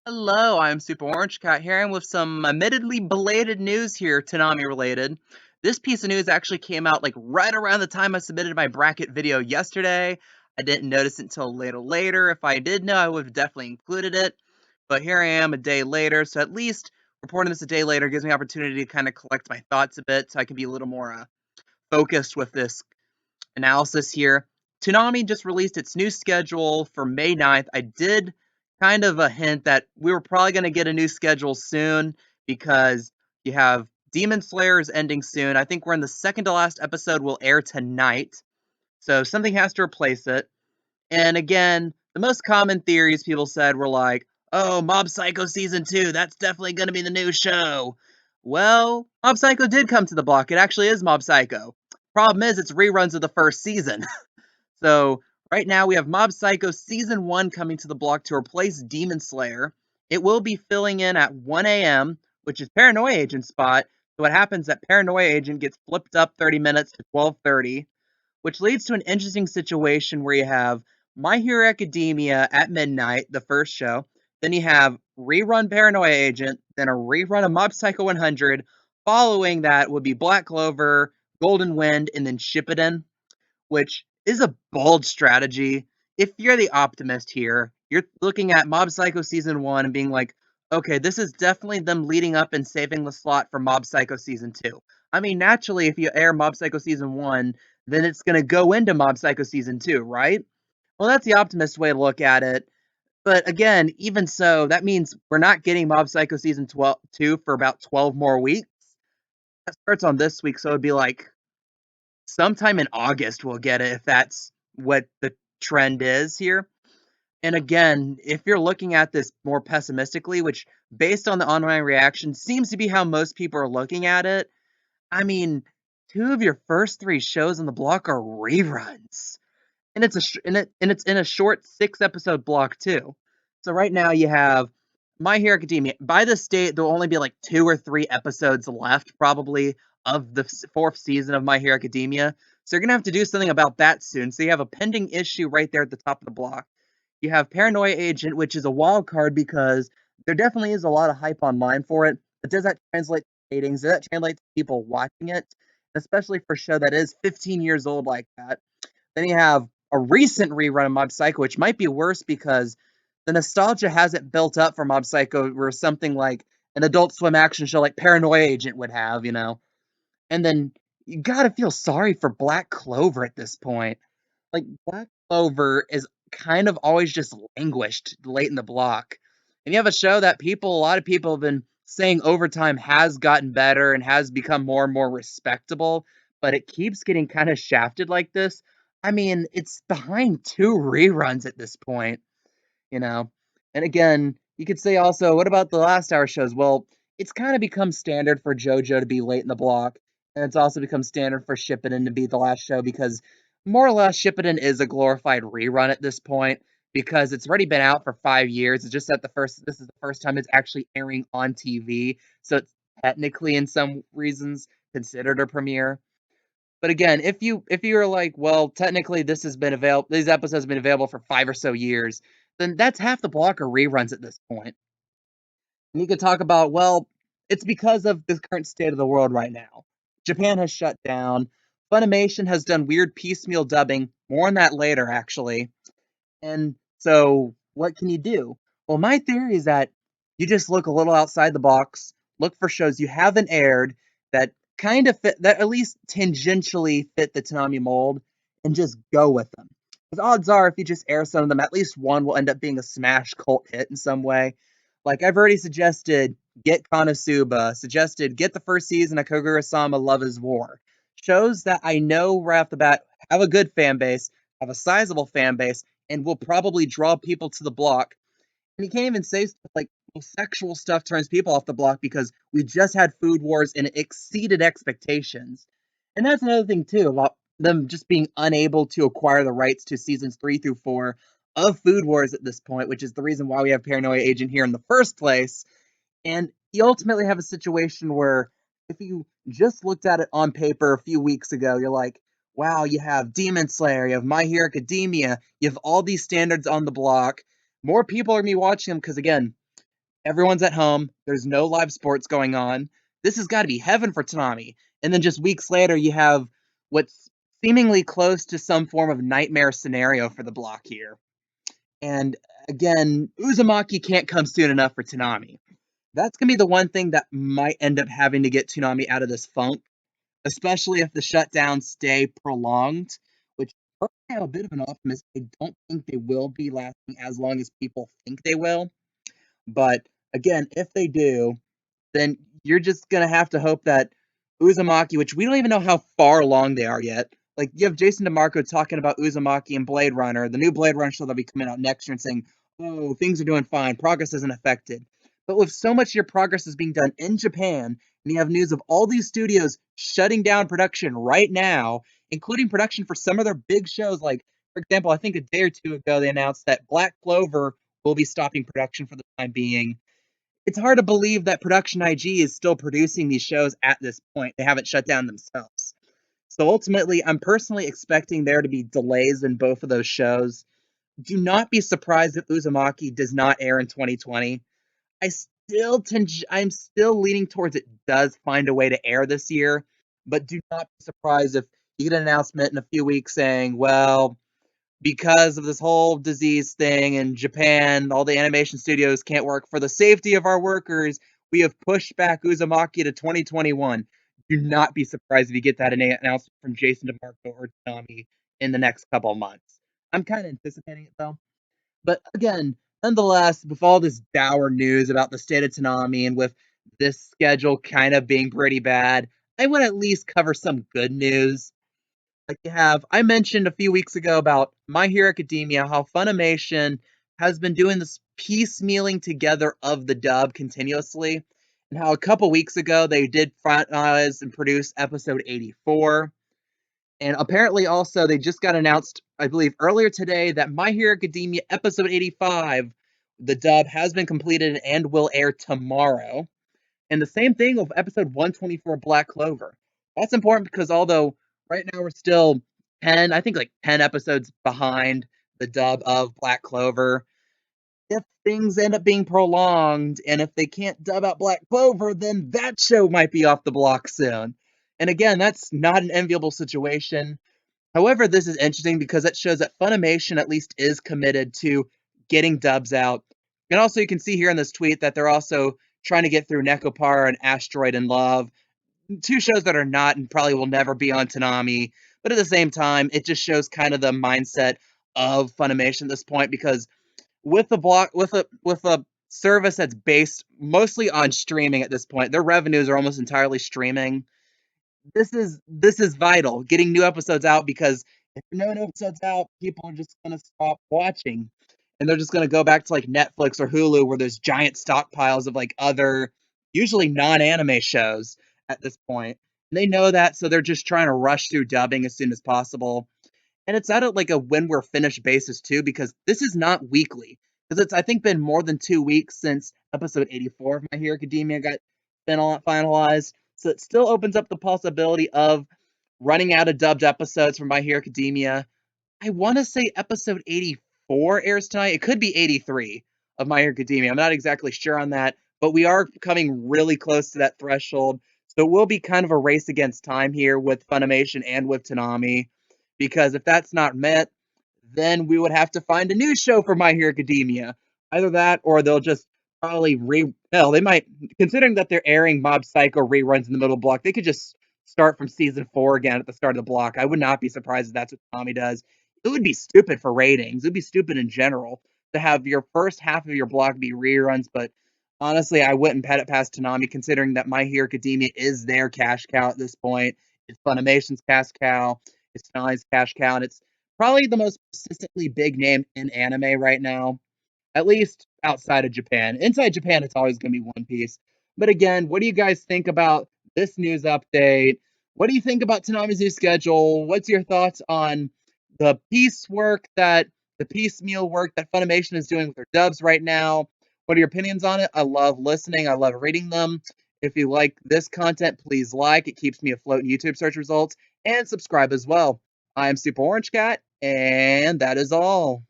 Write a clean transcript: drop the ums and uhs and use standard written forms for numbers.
Hello, I'm Super Orange Cat here, and with some admittedly belated news here, Toonami related. This piece of news actually came out like right around the time I submitted my bracket video yesterday. I didn't notice it until later. If I did know, I would have definitely included it. But here I am a day later, so at least reporting this a day later gives me opportunity to kind of collect my thoughts a bit, so I can be a little more focused with this analysis here. Toonami just released its new schedule for May 9th. I did kind of a hint that we were probably going to get a new schedule soon because you have Demon Slayer is ending soon. I think we're in the second to last episode will air tonight. So something has to replace it. And again, the most common theories people said were like, oh, Mob Psycho Season 2, that's definitely going to be the new show. Well, Mob Psycho did come to the block. It actually is Mob Psycho. Problem is, it's reruns of the first season. So right now we have Mob Psycho Season 1 coming to the block to replace Demon Slayer. It will be filling in at 1 a.m., which is Paranoia Agent's spot. So what happens is that Paranoia Agent gets flipped up 30 minutes to 12:30, which leads to an interesting situation where you have My Hero Academia at midnight, the first show. Then you have rerun Paranoia Agent, then a rerun of Mob Psycho 100. Following that would be Black Clover, Golden Wind, and then Shippuden, which is a bold strategy. If you're the optimist here, you're looking at Mob Psycho Season 1 and being like, okay, this is definitely them leading up and saving the slot for Mob Psycho Season 2. I mean, naturally, if you air Mob Psycho Season 1, then it's going to go into Mob Psycho Season 2, right? Well, that's the optimist way to look at it. But again, even so, that means we're not getting Mob Psycho Season 2 for about 12 more weeks. That starts on this week, so it'd be like sometime in August we'll get it if that's what the trend is here. And again, if you're looking at this more pessimistically, which based on the online reaction seems to be how most people are looking at it, I mean, two of your first three shows on the block are reruns, and it's in a short 6 episode block too. So right now you have My Hero Academia. By this date, there'll only be like 2 or 3 episodes left, probably, of the fourth season of My Hero Academia. So you're gonna have to do something about that soon. So you have a pending issue right there at the top of the block. You have Paranoia Agent, which is a wild card because there definitely is a lot of hype online for it. But does that translate to ratings? Does that translate to people watching it? Especially for a show that is 15 years old like that. Then you have a recent rerun of Mob Psycho, which might be worse because the nostalgia hasn't built up for Mob Psycho where something like an Adult Swim action show like Paranoia Agent would have, you know. And then you gotta feel sorry for Black Clover at this point. Like, Black Clover is kind of always just languished late in the block. And you have a show that a lot of people have been saying over time has gotten better and has become more and more respectable, but it keeps getting kind of shafted like this. I mean, it's behind 2 reruns at this point, you know? And again, you could say also, what about the last hour shows? Well, it's kind of become standard for JoJo to be late in the block, and it's also become standard for Shippuden to be the last show because more or less Shippuden is a glorified rerun at this point because it's already been out for 5 years. It's just that this is the first time it's actually airing on TV, so it's technically in some reasons considered a premiere. But again, if you're like, well, technically this has been available, these episodes have been available for 5 or so years, then that's half the block are reruns at this point. And you could talk about, well, it's because of the current state of the world right now. Japan has shut down. Funimation has done weird piecemeal dubbing. More on that later, actually. And so, what can you do? Well, my theory is that you just look a little outside the box, look for shows you haven't aired that kind of fit, that at least tangentially fit the Toonami mold, and just go with them. Because odds are, if you just air some of them, at least one will end up being a smash cult hit in some way. Like I've already suggested, get Konosuba, suggested get the first season of Kagura-sama Love is War. Shows that I know right off the bat have a good fan base, have a sizable fan base, and will probably draw people to the block. And you can't even say stuff like, well, sexual stuff turns people off the block because we just had Food Wars and it exceeded expectations. And that's another thing too about them just being unable to acquire the rights to seasons 3 through 4 of Food Wars at this point, which is the reason why we have Paranoia Agent here in the first place. And you ultimately have a situation where if you just looked at it on paper a few weeks ago, you're like, wow, you have Demon Slayer, you have My Hero Academia, you have all these standards on the block. More people are going to be watching them because, again, Everyone's at home. There's no live sports going on. This has got to be heaven for Toonami. And then just weeks later, you have what's seemingly close to some form of nightmare scenario for the block here. And again, Uzumaki can't come soon enough for Toonami. That's going to be the one thing that might end up having to get Toonami out of this funk, especially if the shutdowns stay prolonged, which I am a bit of an optimist. I don't think they will be lasting as long as people think they will. But again, if they do, then you're just gonna have to hope that Uzumaki, which we don't even know how far along they are yet. Like you have Jason DeMarco talking about Uzumaki and Blade Runner, the new Blade Runner show that'll be coming out next year, and saying, "Oh, things are doing fine, progress isn't affected." But with so much of your progress is being done in Japan, and you have news of all these studios shutting down production right now, including production for some of their big shows. Like, for example, I think a day or two ago they announced that Black Clover will be stopping production for the time being. It's hard to believe that Production IG is still producing these shows at this point. They haven't shut down themselves. So ultimately, I'm personally expecting there to be delays in both of those shows. Do not be surprised if Uzumaki does not air in 2020. I'm still leaning towards it does find a way to air this year, but do not be surprised if you get an announcement in a few weeks saying, well, because of this whole disease thing in Japan, all the animation studios can't work. For the safety of our workers, we have pushed back Uzumaki to 2021. Do not be surprised if you get that announcement from Jason DeMarco or Toonami in the next couple of months. I'm kind of anticipating it though. But again, nonetheless, with all this dour news about the state of Toonami and with this schedule kind of being pretty bad, I would at least cover some good news. Like you have, I mentioned a few weeks ago about My Hero Academia, how Funimation has been doing this piecemealing together of the dub continuously, and how a couple weeks ago they did finalize and produce episode 84. And apparently, also, they just got announced, I believe, earlier today that My Hero Academia episode 85, the dub has been completed and will air tomorrow. And the same thing with episode 124, Black Clover. That's important because although right now we're still 10, I think like 10 episodes behind the dub of Black Clover, if things end up being prolonged and if they can't dub out Black Clover, then that show might be off the block soon. And again, that's not an enviable situation. However, this is interesting because it shows that Funimation at least is committed to getting dubs out. And also, you can see here in this tweet that they're also trying to get through Nekopara and Asteroid in Love, two shows that are not and probably will never be on Toonami. But at the same time, it just shows kind of the mindset of Funimation at this point because with a service that's based mostly on streaming at this point, their revenues are almost entirely streaming. This is vital. Getting new episodes out because if no new episodes out, people are just gonna stop watching, and they're just gonna go back to like Netflix or Hulu where there's giant stockpiles of like other, usually non-anime shows at this point. And they know that, so they're just trying to rush through dubbing as soon as possible. And it's at like a when we're finished basis too, because this is not weekly. Because it's I think been more than 2 weeks since episode 84 of My Hero Academia got finalized. So it still opens up the possibility of running out of dubbed episodes for My Hero Academia. I want to say episode 84 airs tonight. It could be 83 of My Hero Academia. I'm not exactly sure on that, but we are coming really close to that threshold. So it will be kind of a race against time here with Funimation and with Toonami, because if that's not met, then we would have to find a new show for My Hero Academia. Either that, or they'll just probably hell, they might, considering that they're airing Mob Psycho reruns in the middle block, they could just start from season 4 again at the start of the block. I would not be surprised if that's what Tommy does. It would be stupid for ratings. It would be stupid in general to have your first half of your block be reruns, but honestly, I wouldn't pet it past Toonami, considering that My Hero Academia is their cash cow at this point. It's Funimation's cash cow. It's Toonami's cash cow, and it's probably the most persistently big name in anime right now, at least outside of Japan. Inside Japan, it's always going to be One Piece. But again, what do you guys think about this news update? What do you think about Tanami's new schedule? What's your thoughts on the piecemeal work that Funimation is doing with their dubs right now? What are your opinions on it? I love listening. I love reading them. If you like this content, please like. It keeps me afloat in YouTube search results. And subscribe as well. I am Super Orange Cat, and that is all.